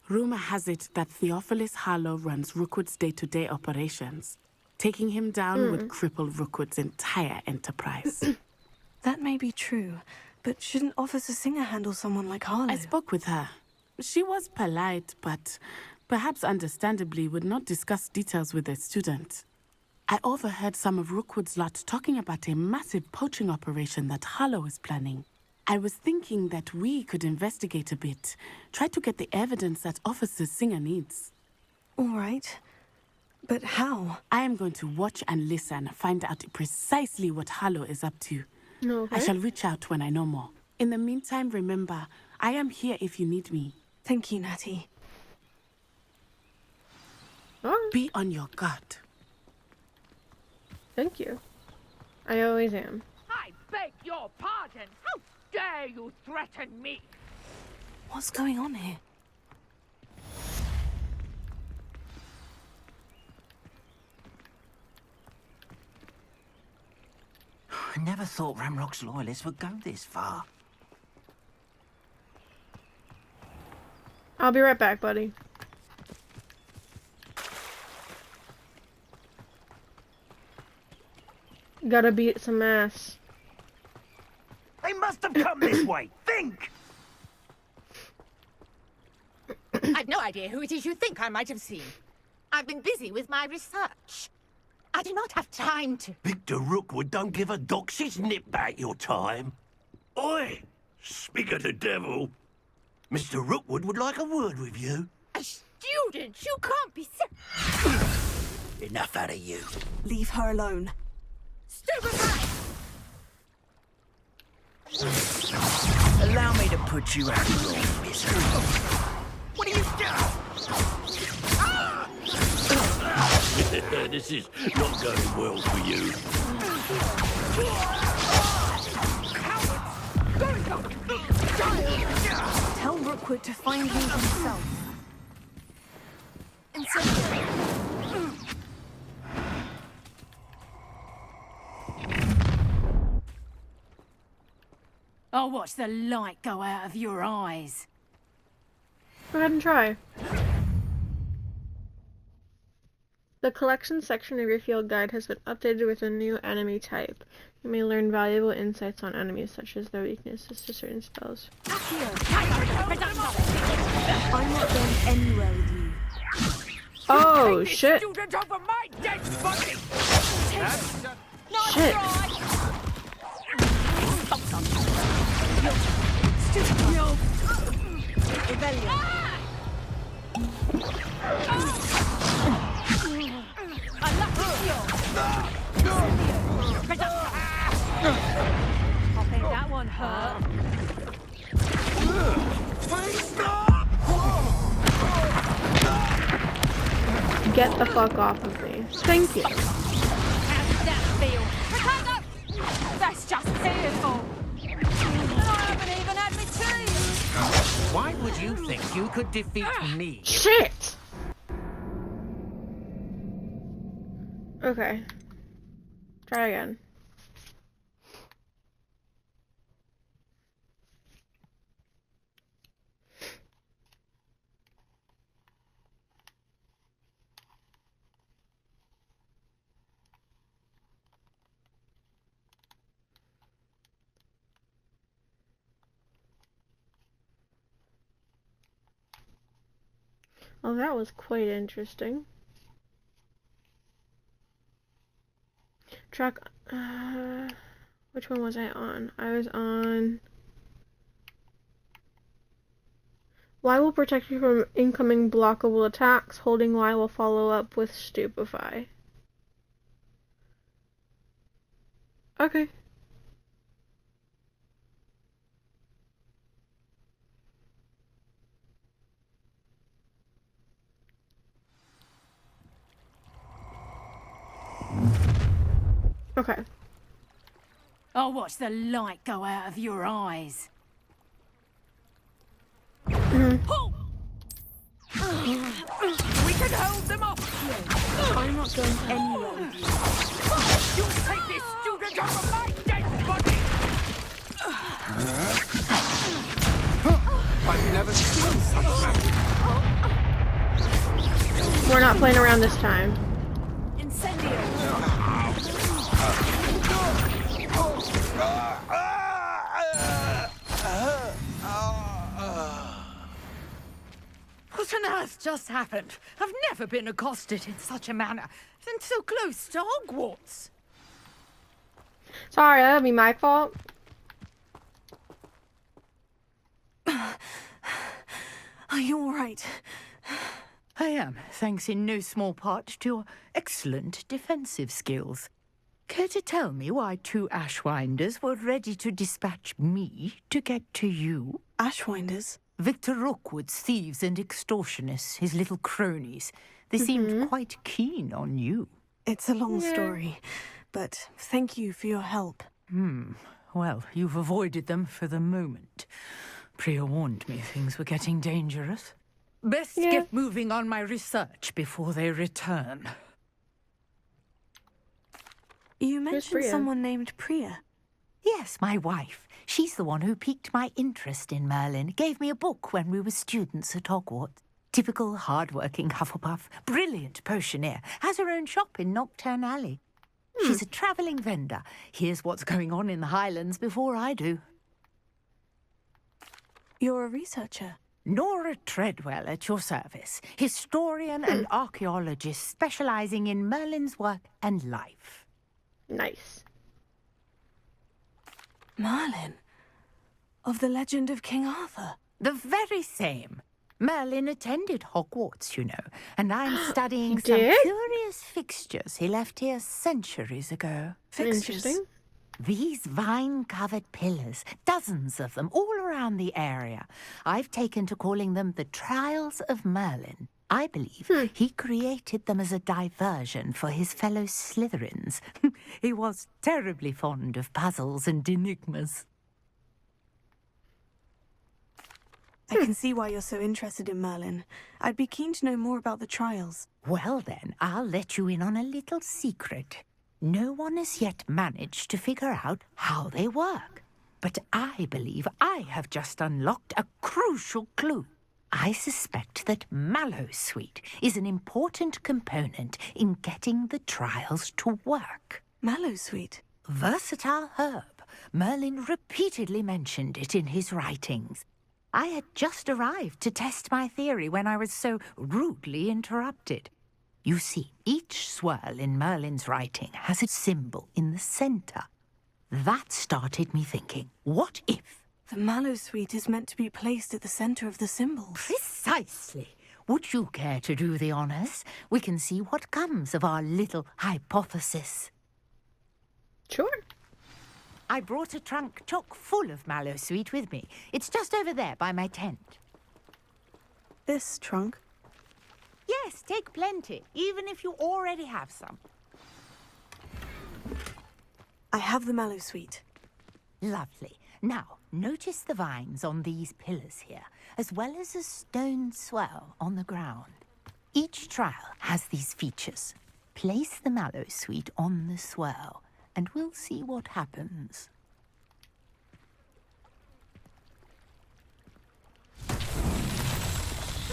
Rumor has it that Theophilus Harlow runs Rookwood's day-to-day operations. Taking him down would cripple Rookwood's entire enterprise. That may be true, but shouldn't Officer Singer handle someone like Harlow? I spoke with her. She was polite, but perhaps understandably would not discuss details with a student. I overheard some of Rookwood's lot talking about a massive poaching operation that Harlow is planning. I was thinking that we could investigate a bit, try to get the evidence that Officer Singer needs. All right. But how? I am going to watch and listen, find out precisely what Harlow is up to. Okay. I shall reach out when I know more. In the meantime, remember, I am here if you need me. Thank you, Natty. Be on your guard. Thank you. I always am. I beg your pardon. How dare you threaten me? What's going on here? I never thought Ranrock's loyalists would go this far. I'll be right back, buddy. Gotta beat some ass. They must have come this way. Think! I've no idea who it is you think I might have seen. I've been busy with my research. I do not have time to... Victor Rookwood don't give a doxy's nip back your time. Oi! Speak of the devil. Mr. Rookwood would like a word with you. A student? You can't be serious. Enough out of you. Leave her alone. Stupefy! Allow me to put you out of your misery. What are you doing? This is not going well for you. Tell Rookwood to find me himself. I'll watch the light go out of your eyes. Go ahead and try. The collection section of your field guide has been updated with a new enemy type. You may learn valuable insights on enemies, such as their weaknesses to certain spells. I'm not going anywhere with you. Oh, shit. Student over my dead body! Shit. I think that one hurt. Get the fuck off of me. Thank you. How does that feel? That's just fearful. And I haven't even had my tea. Why would you think you could defeat me? Shit! Okay. Try again. Oh, that was quite interesting. Track, which one was I on? I was on... Y will protect you from incoming blockable attacks. Holding Y will follow up with Stupefy. Okay. Okay. I'll watch the light go out of your eyes. We can hold them off! I'm not going anywhere with you. You take this student over my dead body! I've never seen such magic. We're not playing around this time. What on earth just happened? I've never been accosted in such a manner, and so close to Hogwarts. Sorry, that'd be my fault. Are you all right? I am, thanks in no small part to your excellent defensive skills. Care to tell me why two Ashwinders were ready to dispatch me to get to you? Ashwinders? Victor Rookwood's thieves and extortionists, his little cronies. They seemed quite keen on you. It's a long story, but thank you for your help. Well, you've avoided them for the moment. Priya warned me things were getting dangerous. Best get moving on my research before they return. You mentioned someone named Priya. Yes, my wife. She's the one who piqued my interest in Merlin. Gave me a book when we were students at Hogwarts. Typical hard-working Hufflepuff. Brilliant potioneer. Has her own shop in Knockturn Alley. She's a travelling vendor. Hears what's going on in the Highlands before I do. You're a researcher? Nora Treadwell at your service. Historian and archaeologist specialising in Merlin's work and life. Nice. Merlin? Of the legend of King Arthur? The very same. Merlin attended Hogwarts, you know, and I'm studying some curious fixtures he left here centuries ago. Fixtures? Interesting. These vine-covered pillars, dozens of them, all around the area. I've taken to calling them the Trials of Merlin. I believe he created them as a diversion for his fellow Slytherins. He was terribly fond of puzzles and enigmas. I can see why you're so interested in Merlin. I'd be keen to know more about the trials. Well then, I'll let you in on a little secret. No one has yet managed to figure out how they work. But I believe I have just unlocked a crucial clue. I suspect that Mallowsweet is an important component in getting the trials to work. Mallowsweet? Versatile herb. Merlin repeatedly mentioned it in his writings. I had just arrived to test my theory when I was so rudely interrupted. You see, each swirl in Merlin's writing has a symbol in the center. That started me thinking, what if? The mallow sweet is meant to be placed at the center of the symbol. Precisely. Would you care to do the honors? We can see what comes of our little hypothesis. Sure. I brought a trunk chock full of mallow sweet with me. It's just over there by my tent. This trunk? Yes, take plenty, even if you already have some. I have the mallow sweet. Lovely. Now, notice the vines on these pillars here, as well as a stone swell on the ground. Each trial has these features. Place the mallow sweet on the swell, and we'll see what happens.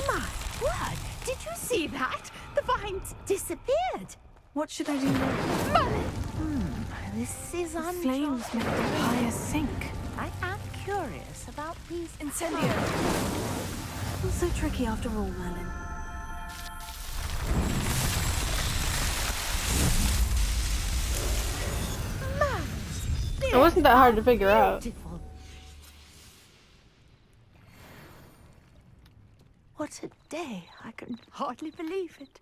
My word! Did you see that? The vines disappeared. What should I do now? Merlin! This is The flames make the fire sink. I am curious about these Incendio! Not so tricky after all, Merlin. It wasn't that hard to figure out. What a day. I can hardly believe it.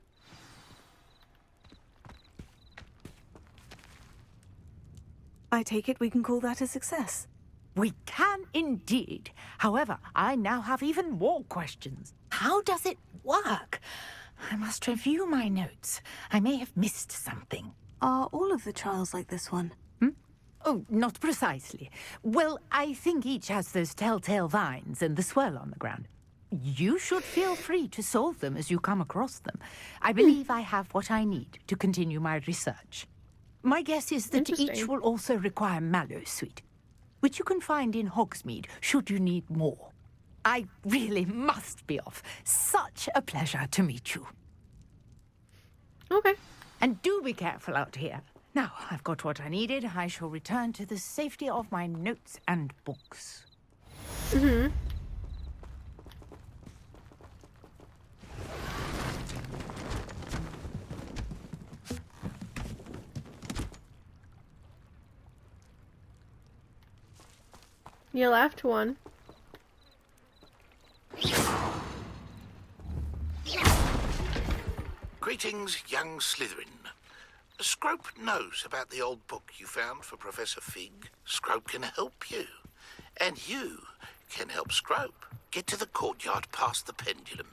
I take it we can call that a success. We can indeed. However, I now have even more questions. How does it work? I must review my notes. I may have missed something. Are all of the trials like this one? Oh, not precisely. Well, I think each has those telltale vines and the swirl on the ground. You should feel free to solve them as you come across them. I believe I have what I need to continue my research. My guess is that each will also require mallow sweet, which you can find in Hogsmeade should you need more. I really must be off. Such a pleasure to meet you. Okay. And do be careful out here. Now, I've got what I needed. I shall return to the safety of my notes and books. Mm-hmm. You left one. Greetings, young Slytherin. Scrope knows about the old book you found for Professor Fig. Scrope can help you. And you can help Scrope. Get to the courtyard past the pendulum.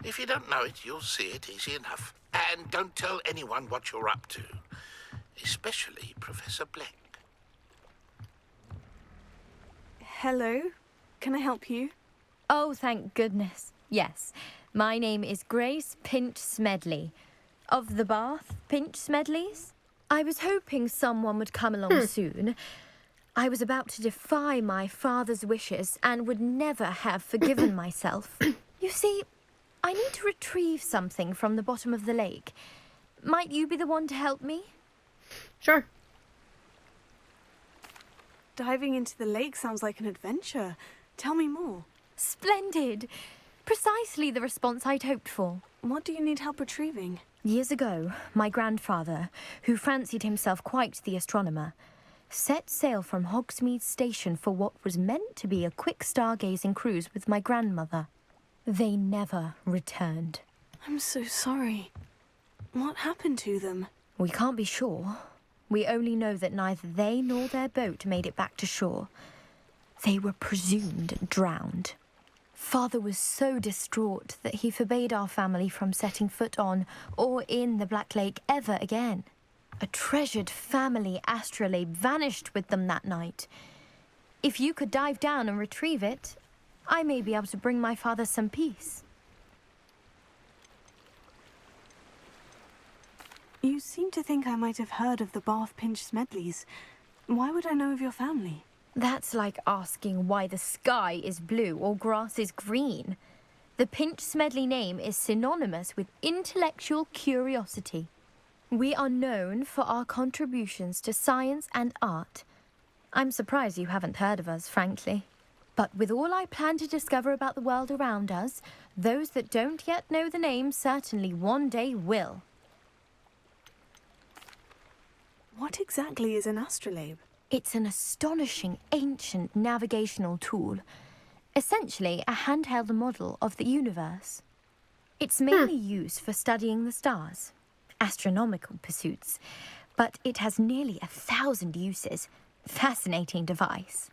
If you don't know it, you'll see it easy enough. And don't tell anyone what you're up to. Especially Professor Black. Hello? Can I help you? Oh, thank goodness. Yes. My name is Grace Pinch Smedley. Of the Bath Pinch Smedleys. I was hoping someone would come along soon. I was about to defy my father's wishes and would never have forgiven myself. You see, I need to retrieve something from the bottom of the lake. Might you be the one to help me? Sure. Diving into the lake sounds like an adventure. Tell me more. Splendid. Precisely the response I'd hoped for. What do you need help retrieving? Years ago, my grandfather, who fancied himself quite the astronomer, set sail from Hogsmeade Station for what was meant to be a quick stargazing cruise with my grandmother. They never returned. I'm so sorry. What happened to them? We can't be sure. We only know that neither they nor their boat made it back to shore. They were presumed drowned. Father was so distraught that he forbade our family from setting foot on or in the Black Lake ever again. A treasured family astrolabe vanished with them that night. If you could dive down and retrieve it, I may be able to bring my father some peace. You seem to think I might have heard of the Bath Pinch Smedleys. Why would I know of your family? That's like asking why the sky is blue or grass is green. The Pinch Smedley name is synonymous with intellectual curiosity. We are known for our contributions to science and art. I'm surprised you haven't heard of us, frankly. But with all I plan to discover about the world around us, those that don't yet know the name certainly one day will. What exactly is an astrolabe? It's an astonishing ancient navigational tool. Essentially, a handheld model of the universe. It's mainly used for studying the stars, astronomical pursuits, but it has nearly 1,000 uses. Fascinating device.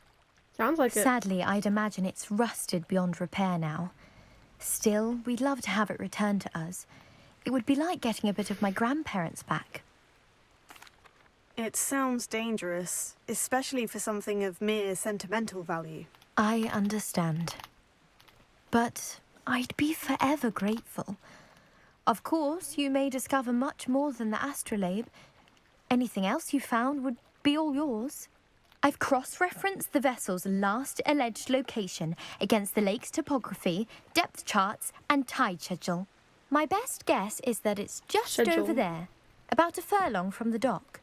Sounds like it. Sadly, I'd imagine it's rusted beyond repair now. Still, we'd love to have it returned to us. It would be like getting a bit of my grandparents back. It sounds dangerous, especially for something of mere sentimental value. I understand. But I'd be forever grateful. Of course, you may discover much more than the astrolabe. Anything else you found would be all yours. I've cross-referenced the vessel's last alleged location against the lake's topography, depth charts, and tide schedule. My best guess is that it's just over there, about a furlong from the dock.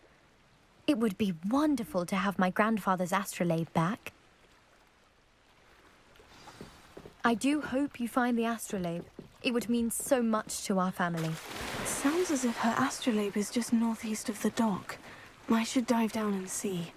It would be wonderful to have my grandfather's astrolabe back. I do hope you find the astrolabe. It would mean so much to our family. It sounds as if her astrolabe is just northeast of the dock. I should dive down and see.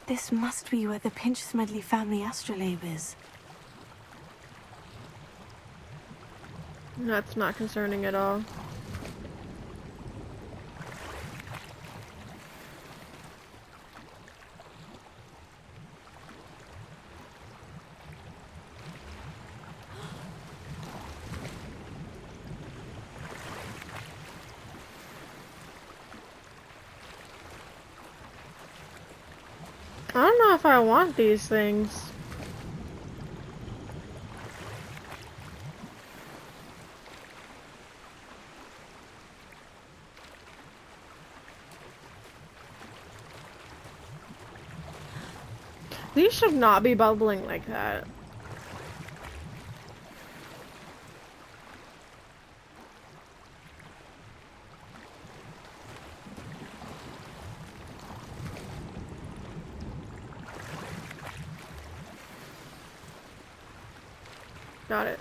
This must be where the Pinch-Smedley family astrolabe is. That's not concerning at all. I don't know if I want these things. These should not be bubbling like that. Got it.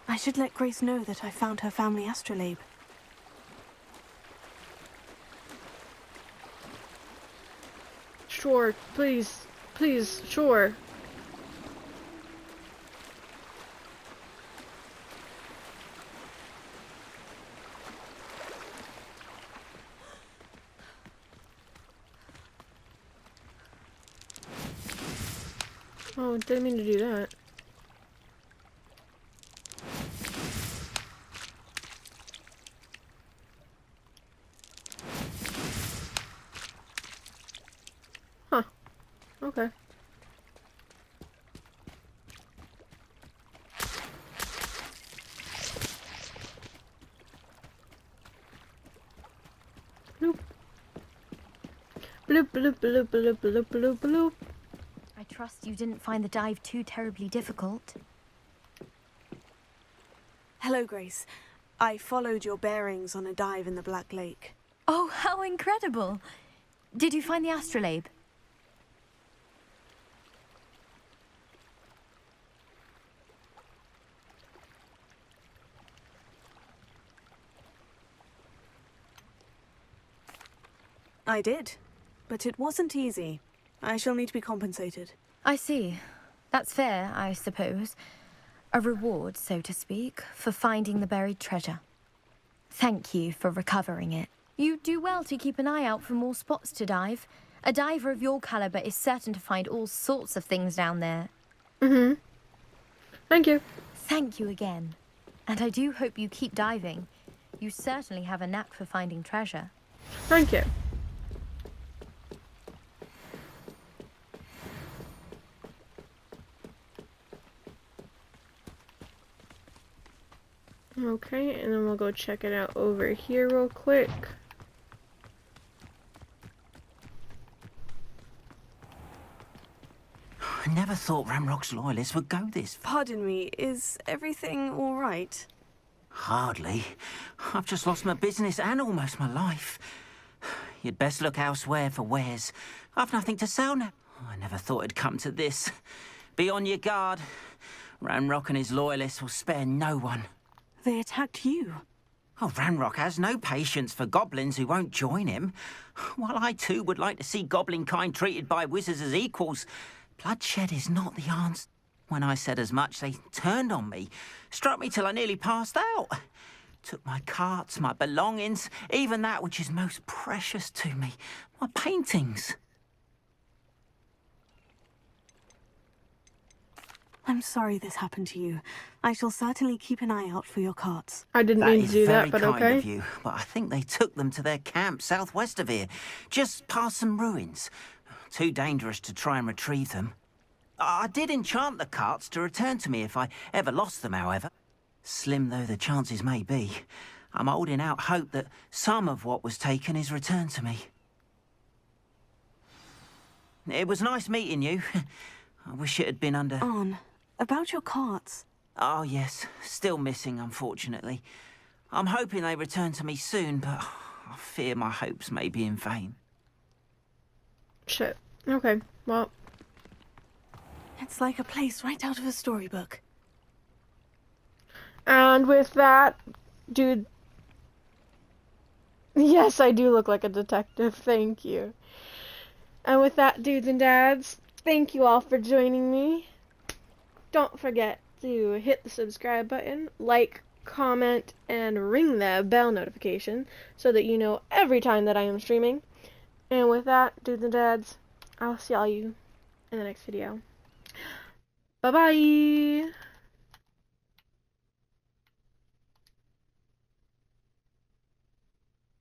I should let Grace know that I found her family astrolabe. Sure, please, please, sure. Oh, didn't mean to do that. Huh. Okay. Bloop. Bloop, bloop, bloop, bloop, bloop, bloop, bloop. I trust you didn't find the dive too terribly difficult. Hello, Grace. I followed your bearings on a dive in the Black Lake. Oh, how incredible! Did you find the astrolabe? I did, but it wasn't easy. I shall need to be compensated. I see. That's fair, I suppose. A reward, so to speak, for finding the buried treasure. Thank you for recovering it. You do well to keep an eye out for more spots to dive. A diver of your caliber is certain to find all sorts of things down there. Mm-hmm. Thank you. Thank you again. And I do hope you keep diving. You certainly have a knack for finding treasure. Thank you. Okay, and then we'll go check it out over here real quick. thought Ramrock's loyalists would go this far. Pardon me, is everything all right? Hardly. I've just lost my business and almost my life. You'd best look elsewhere for wares. I've nothing to sell now. I never thought it'd come to this. Be on your guard. Ranrock and his loyalists will spare no one. They attacked you. Oh, Ranrock has no patience for goblins who won't join him. While I too would like to see goblin kind treated by wizards as equals, bloodshed is not the answer. When I said as much, they turned on me, struck me till I nearly passed out. Took my carts, my belongings, even that which is most precious to me, my paintings. I'm sorry this happened to you. I shall certainly keep an eye out for your carts. I didn't mean to do that, but Very okay. kind of you, but I think they took them to their camp southwest of here, just past some ruins. Too dangerous to try and retrieve them. I did enchant the carts to return to me if I ever lost them, however. Slim though the chances may be, I'm holding out hope that some of what was taken is returned to me. It was nice meeting you. I wish it had been under... On, about your carts. Oh, yes. Still missing, unfortunately. I'm hoping they return to me soon, but I fear my hopes may be in vain. Shit. Okay, well... It's like a place right out of a storybook. And with that, dude... Yes, I do look like a detective, thank you. And with that, dudes and dads, thank you all for joining me. Don't forget to hit the subscribe button, like, comment, and ring the bell notification so that you know every time that I am streaming. And with that, dudes and dads, I'll see all you in the next video. Bye-bye!